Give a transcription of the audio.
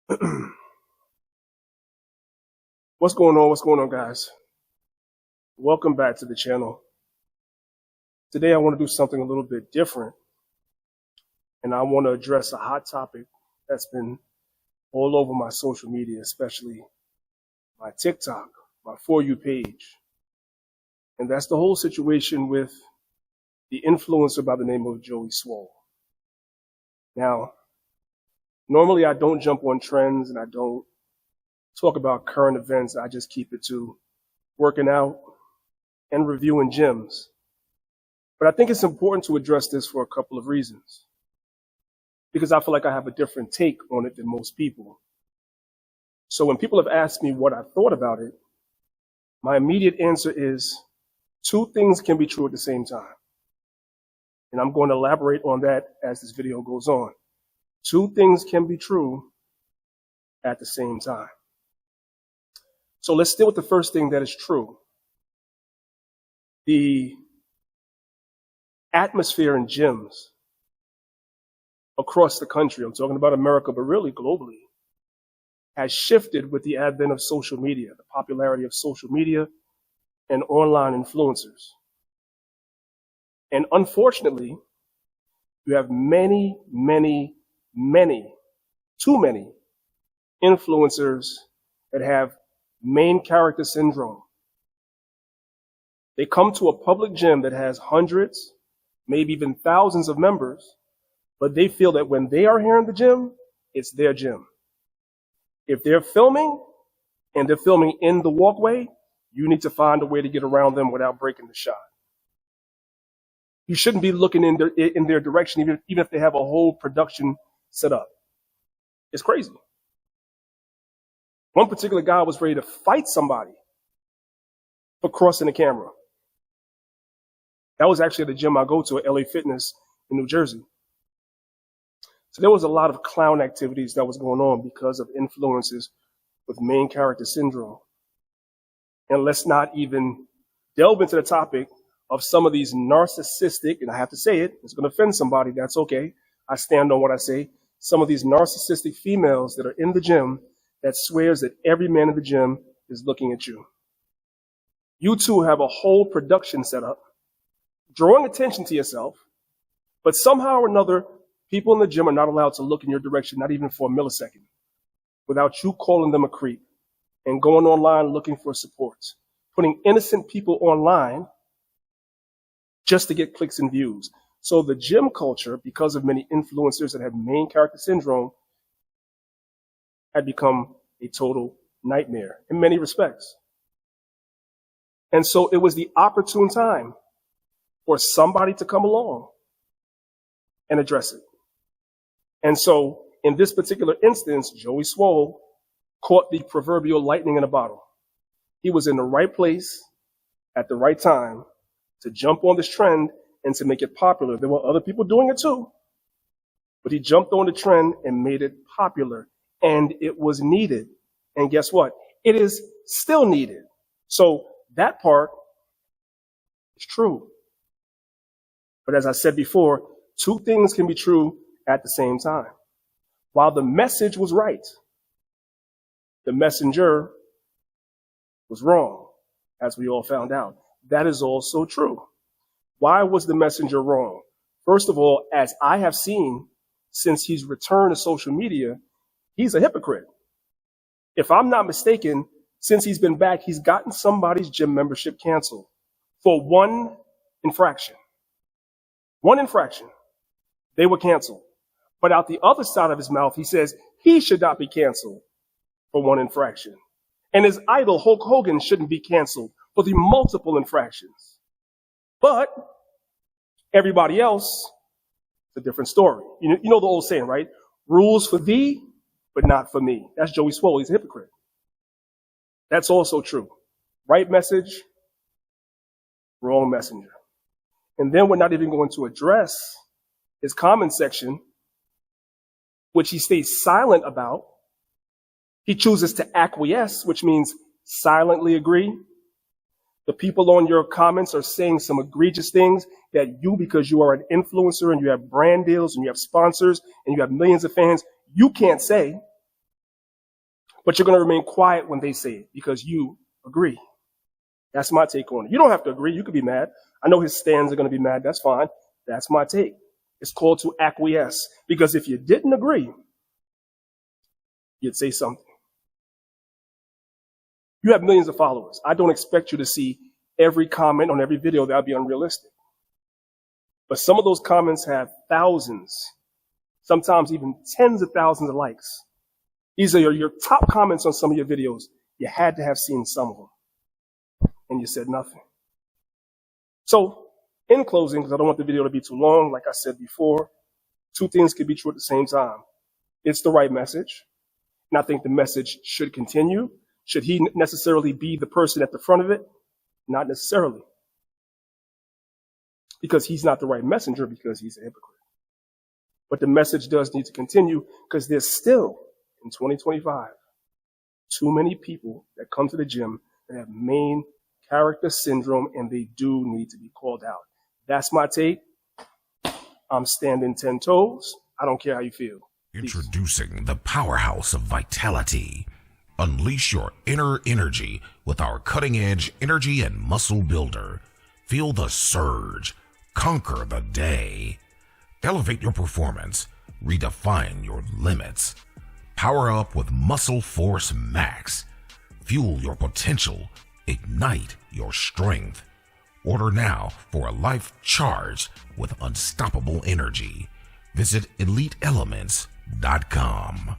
What's going on? What's going on, guys? Welcome back to the channel. Today, I want to do something a little bit different, and I want to address a hot topic that's been all over my social media, especially my TikTok, my For You page. And that's the whole situation with the influencer by the name of Joey Swoll. Now, normally I don't jump on trends and I don't talk about current events. I just keep it to working out and reviewing gyms. But I think it's important to address this for a couple of reasons, because I feel like I have a different take on it than most people. So when people have asked me what I thought about it, my immediate answer is two things can be true at the same time. And I'm going to elaborate on that as this video goes on. Two things can be true at the same time. So let's deal with the first thing that is true. The atmosphere in gyms across the country, I'm talking about America, but really globally, has shifted with the advent of social media, the popularity of social media and online influencers. And unfortunately, you have many, too many influencers that have main character syndrome. They come to a public gym that has hundreds, maybe even thousands of members, but they feel that when they are here in the gym, it's their gym. If they're filming and they're filming in the walkway, you need to find a way to get around them without breaking the shot. You shouldn't be looking in their direction, even if they have a whole production set up. It's crazy. One particular guy was ready to fight somebody for crossing the camera. That was actually at the gym I go to at LA Fitness in New Jersey. So there was a lot of clown activities that was going on because of influencers with main character syndrome. And let's not even delve into the topic of some of these narcissistic, and I have to say it, it's going to offend somebody, that's okay. I stand on what I say. Some of these narcissistic females that are in the gym that swears that every man in the gym is looking at you. You two have a whole production set up, drawing attention to yourself, but somehow or another, people in the gym are not allowed to look in your direction, not even for a millisecond, without you calling them a creep and going online looking for support, putting innocent people online just to get clicks and views. So the gym culture, because of many influencers that have main character syndrome, had become a total nightmare in many respects. And so it was the opportune time for somebody to come along and address it. And so in this particular instance, Joey Swoll caught the proverbial lightning in a bottle. He was in the right place at the right time to jump on this trend and to make it popular. There were other people doing it too, but he jumped on the trend and made it popular, and it was needed. And guess what? It is still needed. So that part is true. But as I said before, two things can be true at the same time. While the message was right, the messenger was wrong, as we all found out. That is also true. Why was the messenger wrong? First of all, as I have seen since he's returned to social media, he's a hypocrite. If I'm not mistaken, since he's been back, he's gotten somebody's gym membership canceled for one infraction. One infraction. They were canceled. But out the other side of his mouth, he says he should not be canceled for one infraction. And his idol, Hulk Hogan, shouldn't be canceled for the multiple infractions. But everybody else, it's a different story. You know the old saying, right? Rules for thee, but not for me. That's Joey Swoll. He's a hypocrite. That's also true. Right message, wrong messenger. And then we're not even going to address his comment section, which he stays silent about. He chooses to acquiesce, which means silently agree. The people on your comments are saying some egregious things that you, because you are an influencer and you have brand deals and you have sponsors and you have millions of fans, you can't say. But you're going to remain quiet when they say it because you agree. That's my take on it. You don't have to agree. You could be mad. I know his stands are going to be mad. That's fine. That's my take. It's called to acquiesce, because if you didn't agree, you'd say something. You have millions of followers. I don't expect you to see every comment on every video. That would be unrealistic. But some of those comments have thousands, sometimes even tens of thousands of likes. These are your top comments on some of your videos. You had to have seen some of them, and you said nothing. So, in closing, because I don't want the video to be too long, like I said before, two things could be true at the same time. It's the right message, and I think the message should continue. Should he necessarily be the person at the front of it? Not necessarily. Because he's not the right messenger, because he's a hypocrite. But the message does need to continue, because there's still, in 2025, too many people that come to the gym that have main character syndrome, and they do need to be called out. That's my take. I'm standing 10 toes. I don't care how you feel. Peace. Introducing the powerhouse of vitality. Unleash your inner energy with our cutting-edge energy and muscle builder. Feel the surge. Conquer the day. Elevate your performance. Redefine your limits. Power up with Muscle Force Max. Fuel your potential. Ignite your strength. Order now for a life charged with unstoppable energy. Visit EliteElements.com.